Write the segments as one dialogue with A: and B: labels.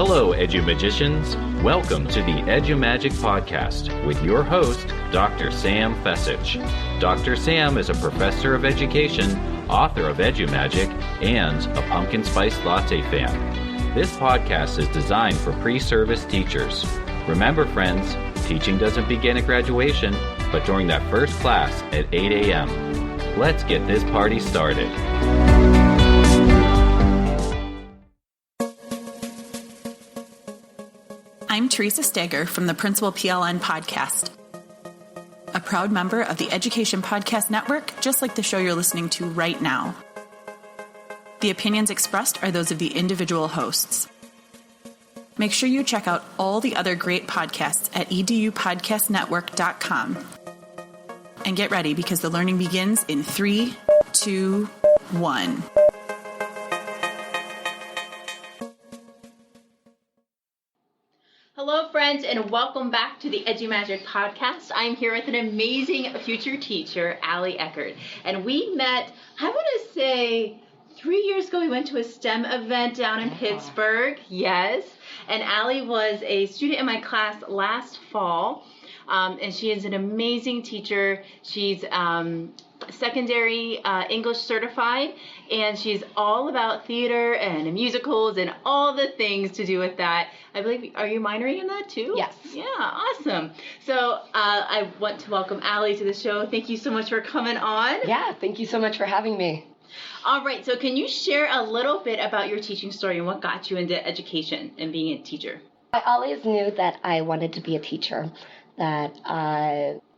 A: Hello, Edu-Magicians. Welcome to the Edu-Magic Podcast with your host, Dr. Sam Fessich. Dr. Sam is a professor of education, author of Edu-Magic, and a pumpkin spice latte fan. This podcast is designed for pre-service teachers. Remember, friends, teaching doesn't begin at graduation, but during that first class at 8 a.m. Let's get this party started.
B: I'm Teresa Steger from the Principal PLN podcast, a proud member of the Education Podcast Network, just like the show you're listening to right now. The opinions expressed are those of the individual hosts. Make sure you check out all the other great podcasts at edupodcastnetwork.com. And get ready because the learning begins in 3, 2, 1.
C: Hello, friends, and welcome back to the Edu-Magic Podcast. I'm here with an amazing future teacher, Ally Echard. And we met, I want to say, 3 years ago. We went to a STEM event down in Pittsburgh. Yes. And Ally was a student in my class last fall. And she is an amazing teacher. She's secondary English certified, and she's all about theater and musicals and all the things to do with that. I believe, are you minoring in that too?
D: Yes.
C: Yeah, awesome. So I want to welcome Ally to the show. Thank you so much for coming on.
D: Yeah, thank you so much for having me.
C: All right, so can you share a little bit about your teaching story and what got you into education and being a teacher?
D: I always knew that I wanted to be a teacher, that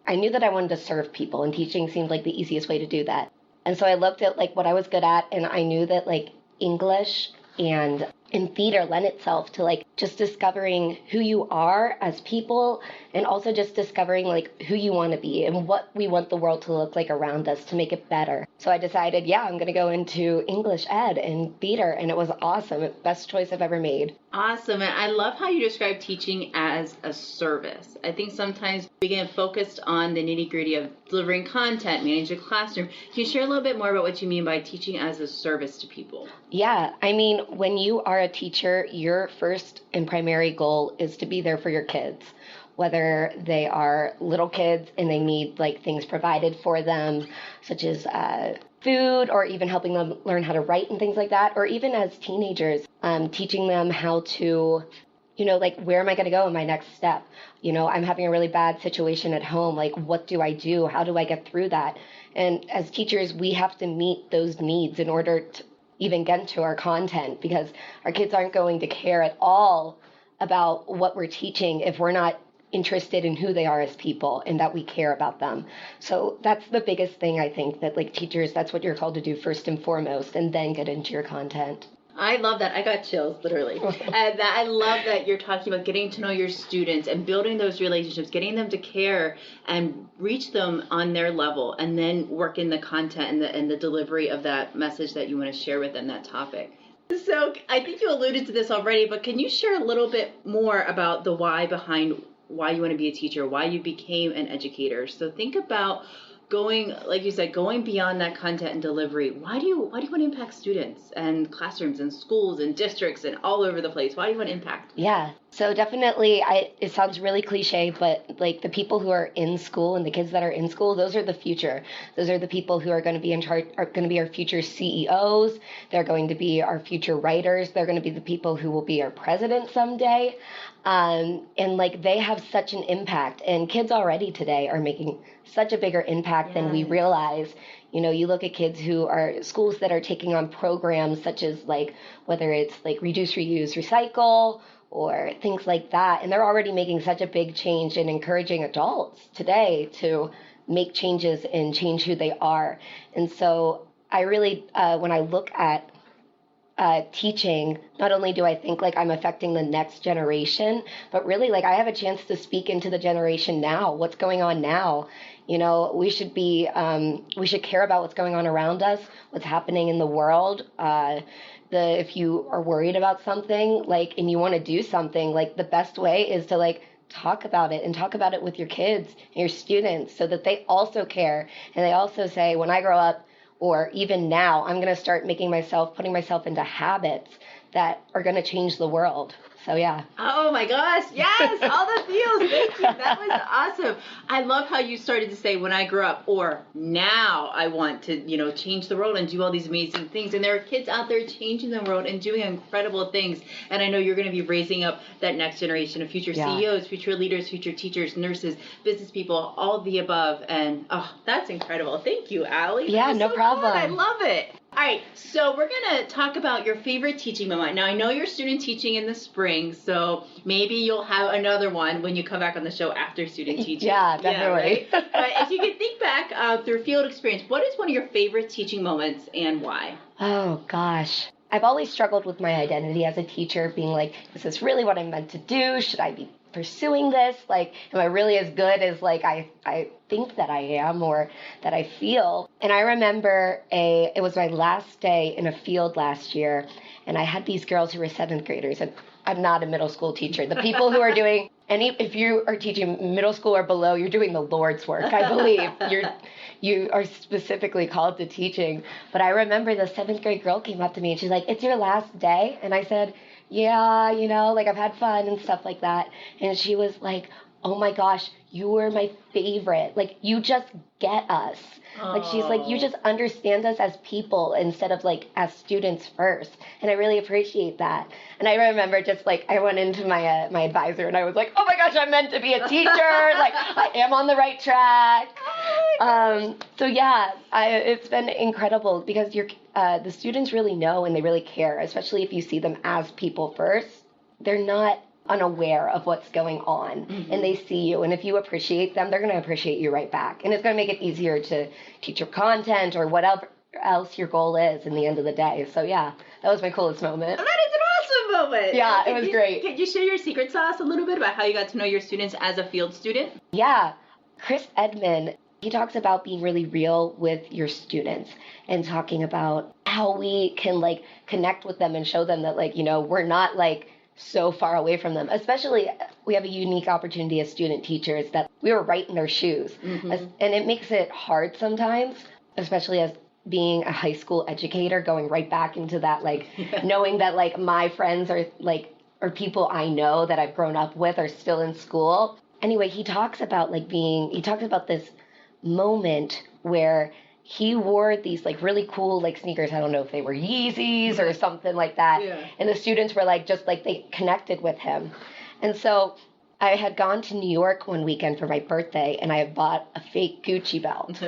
D: I knew that I wanted to serve people, and teaching seemed like the easiest way to do that. And so I looked at like what I was good at, and I knew that like English and theater lend itself to like just discovering who you are as people, and also just discovering like who you want to be and what we want the world to look like around us to make it better. So I decided, yeah, I'm going to go into English ed and theater, and it was awesome. Best choice I've ever made.
C: Awesome. And I love how you describe teaching as a service. I think sometimes we get focused on the nitty-gritty of delivering content, managing a classroom. Can you share a little bit more about what you mean by teaching as a service to people?
D: Yeah, I mean, when you are a teacher, your first and primary goal is to be there for your kids, whether they are little kids and they need like things provided for them, such as food, or even helping them learn how to write and things like that, or even as teenagers, teaching them how to, like, where am I going to go in my next step? I'm having a really bad situation at home. Like, what do I do? How do I get through that? And as teachers, we have to meet those needs in order to even get into our content, because our kids aren't going to care at all about what we're teaching if we're not interested in who they are as people and that we care about them. So that's the biggest thing, I think, that like teachers, that's what you're called to do first and foremost, and then get into your content.
C: I love that. I got chills, literally. And I love that you're talking about getting to know your students and building those relationships, getting them to care and reach them on their level, and then work in the content and the delivery of that message that you want to share with them, that topic. So I think you alluded to this already, but can you share a little bit more about the why behind why you want to be a teacher, why you became an educator? So think about going, like you said, going beyond that content and delivery. Why do you want to impact students and classrooms and schools and districts and all over the place? Why do you want to impact?
D: Yeah, so definitely, it sounds really cliche, but like the people who are in school and the kids that are in school, those are the future. Those are the people who are going to be in charge, are going to be our future CEOs. They're going to be our future writers. They're going to be the people who will be our president someday. And like they have such an impact, and kids already today are making such a bigger impact than we realize. You look at kids who are schools that are taking on programs such as like whether it's like reduce, reuse, recycle, or things like that, and they're already making such a big change and encouraging adults today to make changes and change who they are. And so I really, when I look at teaching, not only do I think like I'm affecting the next generation, but really like I have a chance to speak into the generation now. What's going on now? We should care about what's going on around us, what's happening in the world. If you are worried about something, like, and you want to do something, like the best way is to like talk about it, and talk about it with your kids and your students so that they also care. And they also say, when I grow up, or even now, I'm going to start putting myself into habits that are going to change the world. So yeah.
C: Oh my gosh, yes, all the feels. Thank you. That was awesome. I love how you started to say when I grew up, or now I want to, change the world and do all these amazing things. And there are kids out there changing the world and doing incredible things. And I know you're going to be raising up that next generation of future CEOs, future leaders, future teachers, nurses, business people, all of the above. And that's incredible. Thank you, Ally.
D: Yeah, no problem.
C: Fun. I love it. All right, so we're going to talk about your favorite teaching moment. Now, I know you're student teaching in the spring, so maybe you'll have another one when you come back on the show after student teaching.
D: Yeah, definitely.
C: Yeah, right? But if you could think back through field experience, what is one of your favorite teaching moments and why?
D: Oh, gosh. I've always struggled with my identity as a teacher, being like, is this really what I'm meant to do? Should I be pursuing this? Like, am I really as good as like I think that I am or that I feel? And I remember it was my last day in a field last year, and I had these girls who were 7th graders, and I'm not a middle school teacher. The people who are doing if you are teaching middle school or below, you're doing the Lord's work, I believe. You are specifically called to teaching. But I remember the 7th grade girl came up to me and she's like, "It's your last day?" And I said, "Yeah, like I've had fun and stuff like that." And she was like, "Oh my gosh, you were my favorite. Like, you just get us." Like, she's like, "You just understand us as people instead of like as students first." And I really appreciate that. And I remember just like, I went into my my advisor and I was like, "Oh my gosh, I'm meant to be a teacher. Like, I am on the right track." So yeah, it's been incredible because the students really know and they really care, especially if you see them as people first. They're not unaware of what's going on, and they see you, and if you appreciate them, they're going to appreciate you right back, and it's going to make it easier to teach your content or whatever else your goal is in the end of the day. So yeah, that was my coolest moment.
C: That is an awesome moment.
D: Yeah, it was great.
C: Can you share your secret sauce a little bit about how you got to know your students as a field student?
D: Yeah, Chris Edmond, he talks about being really real with your students and talking about how we can like connect with them and show them that like, we're not like so far away from them. Especially, we have a unique opportunity as student teachers that we were right in their shoes. And it makes it hard sometimes, especially as being a high school educator, going right back into that, like knowing that like my friends are like, or people I know that I've grown up with are still in school. Anyway, he talks about this moment where he wore these like really cool like sneakers. I don't know if they were Yeezys or something like that. Yeah. And the students were like, just like they connected with him. And so I had gone to New York one weekend for my birthday and I had bought a fake Gucci belt.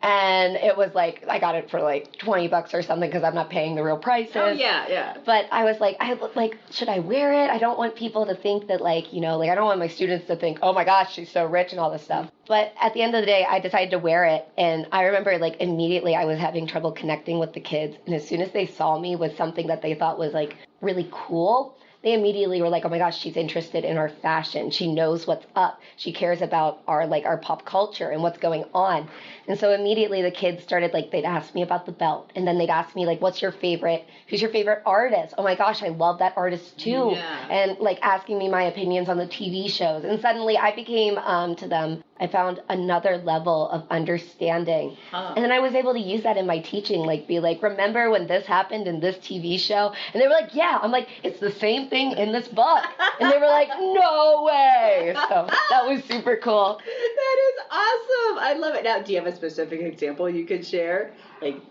D: And it was like, I got it for like $20 or something because I'm not paying the real prices.
C: Oh, yeah.
D: But I was like, should I wear it? I don't want people to think that like, I don't want my students to think, oh my gosh, she's so rich and all this stuff. But at the end of the day, I decided to wear it. And I remember like immediately I was having trouble connecting with the kids. And as soon as they saw me with something that they thought was like really cool, they immediately were like, "Oh my gosh, she's interested in our fashion. She knows what's up. She cares about our pop culture and what's going on." And so immediately the kids started they'd ask me about the belt, and then they'd ask me who's your favorite artist? Oh my gosh, I love that artist too. Yeah. And asking me my opinions on the TV shows. And suddenly I became to them, I found another level of understanding. And then I was able to use that in my teaching, be like, "Remember when this happened in this TV show?" And they were like, "Yeah." I'm like, "It's the same thing in this book." And they were like, "No way." So that was super cool.
C: That is awesome. I love it. Now, do you have a specific example you could share?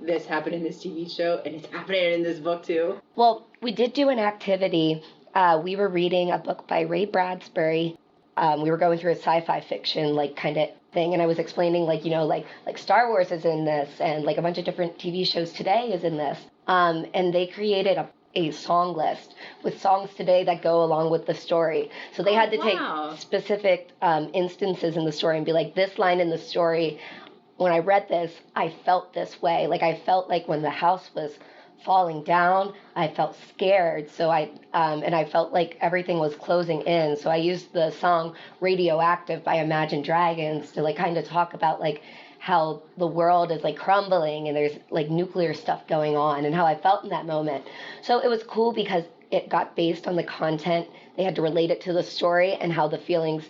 C: This happened in this TV show and it's happening in this book too? Well,
D: we did do an activity. We were reading a book by Ray Bradbury. We were going through a sci-fi fiction kind of thing, and I was explaining Star Wars is in this, and a bunch of different TV shows today is in this. And they created a song list with songs today that go along with the story. So they had to take specific instances in the story and be like, this line in the story, when I read this, I felt this way. I felt like when the house was falling down, I felt scared. So I felt like everything was closing in. So I used the song Radioactive by Imagine Dragons to kind of talk about how the world is crumbling and there's nuclear stuff going on and how I felt in that moment. So it was cool because it got based on the content. They had to relate it to the story and how the feelings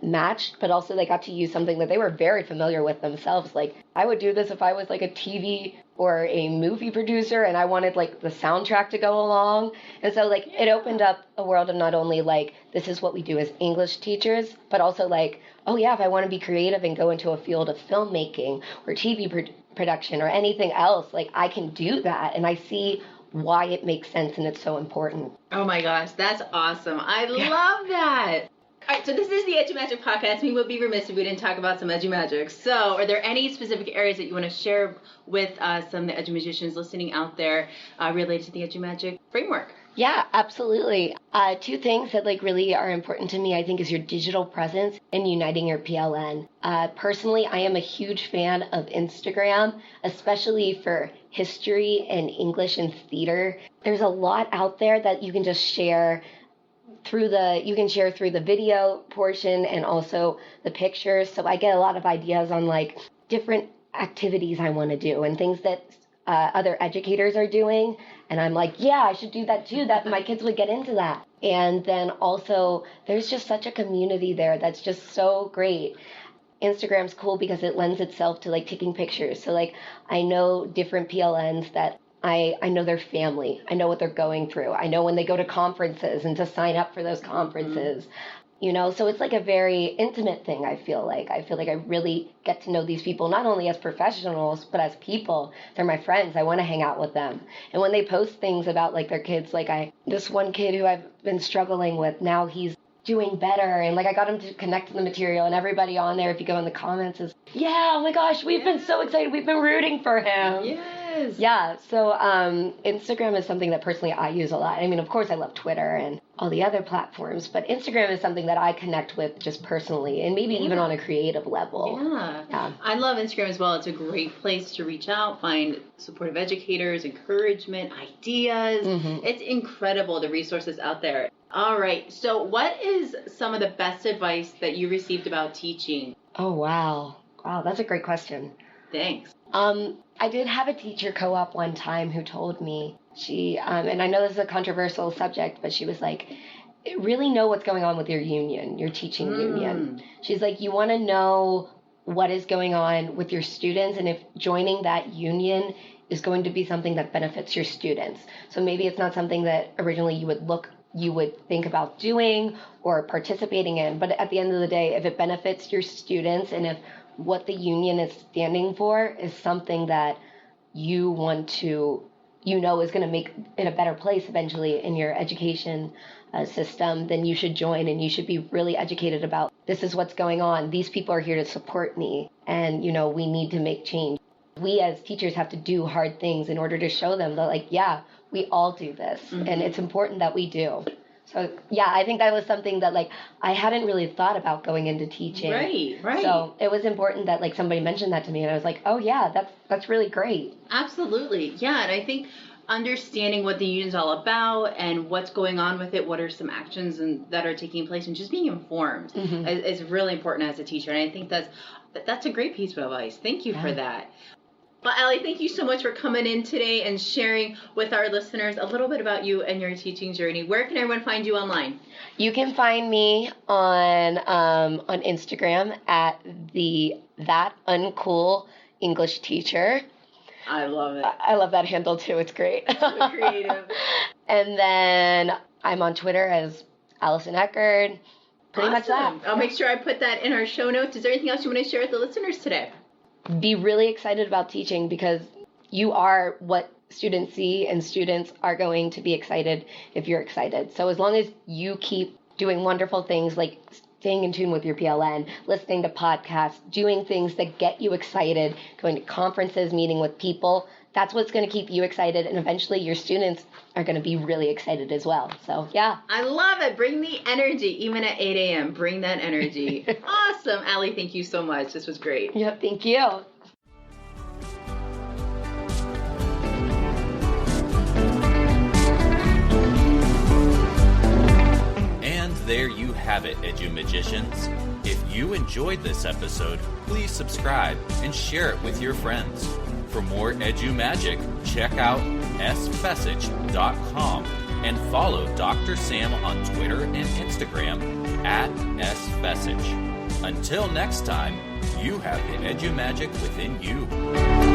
D: matched, but also they got to use something that they were very familiar with themselves. Like, I would do this if I was like a TV or a movie producer and I wanted like the soundtrack to go along. And so like it opened up a world of not only like, this is what we do as English teachers, but also like, oh yeah, if I want to be creative and go into a field of filmmaking or TV production or anything else, like I can do that. And I see why it makes sense and it's so important.
C: Oh my gosh, that's awesome. I love that. All right, so this is the EduMagic podcast. We would be remiss if we didn't talk about some EduMagic. So are there any specific areas that you want to share with some of the EduMagicians listening out there related to the EduMagic framework?
D: Yeah, absolutely. 2 things that like really are important to me, I think, is your digital presence and uniting your PLN. Personally, I am a huge fan of Instagram, especially for history and English and theater. There's a lot out there that you can just share through the video portion and also the pictures. So I get a lot of ideas on like different activities I want to do and things that other educators are doing. And I'm like, yeah, I should do that too. That my kids would get into that. And then also there's just such a community there that's just so great. Instagram's cool because it lends itself to like taking pictures. So like I know different PLNs that I know their family. I know what they're going through. I know when they go to conferences and to sign up for those conferences. You know, so it's like a very intimate thing, I feel like. I really get to know these people, not only as professionals, but as people. They're my friends. I want to hang out with them. And when they post things about like their kids, like this one kid who I've been struggling with, now he's doing better. And like I got him to connect to the material, and everybody on there, if you go in the comments, is, yeah, oh my gosh, we've been so excited. We've been rooting for him.
C: Yes.
D: Yeah, so Instagram is something that personally I use a lot. I mean, of course, I love Twitter and all the other platforms, but Instagram is something that I connect with just personally and maybe even on a creative level.
C: Yeah. I love Instagram as well. It's a great place to reach out, find supportive educators, encouragement, ideas. It's incredible, the resources out there. All right, so what is some of the best advice that you received about teaching?
D: Oh, wow. Wow, that's a great question.
C: Thanks.
D: I did have a teacher co-op one time who told me, she, and I know this is a controversial subject, but she was like, really know what's going on with your union, your teaching union. She's like, you want to know what is going on with your students, and if joining that union is going to be something that benefits your students. So maybe it's not something that originally you would think about doing or participating in, but at the end of the day, if it benefits your students and if what the union is standing for is something that you want to, you know, is going to make it a better place eventually in your education system, then you should join, and you should be really educated about, this is what's going on. These people are here to support me, and, you know, we need to make change. We as teachers have to do hard things in order to show them that, like, yeah, we all do this, and it's important that we do. So, yeah, I think that was something that, like, I hadn't really thought about going into teaching.
C: Right.
D: So it was important that, like, somebody mentioned that to me, and I was like, oh, yeah, that's really great.
C: Absolutely. Yeah, and I think understanding what the union's all about and what's going on with it, what are some actions that are taking place, and just being informed is really important as a teacher. And I think that's a great piece of advice. Thank you for that. Well, Ally, thank you so much for coming in today and sharing with our listeners a little bit about you and your teaching journey. Where can everyone find you online?
D: You can find me on Instagram at That Uncool English Teacher.
C: I love it.
D: I love that handle too. It's great.
C: So creative.
D: And then I'm on Twitter as Ally Echard. Pretty much that.
C: I'll make sure I put that in our show notes. Is there anything else you want to share with the listeners today?
D: Be really excited about teaching, because you are what students see, and students are going to be excited if you're excited. So as long as you keep doing wonderful things like staying in tune with your PLN, listening to podcasts, doing things that get you excited, going to conferences, meeting with people, that's what's going to keep you excited, and eventually your students are going to be really excited as well. So, yeah.
C: I love it. Bring the energy, even at 8 a.m. Bring that energy. Awesome. Ally, thank you so much. This was great.
D: Yep, thank you.
A: And there you have it, EduMagicians. If you enjoyed this episode, please subscribe and share it with your friends. For more EduMagic, check out sfessage.com and Follow Dr. Sam on Twitter and Instagram @SFessage. Until next time, you have the EduMagic within you.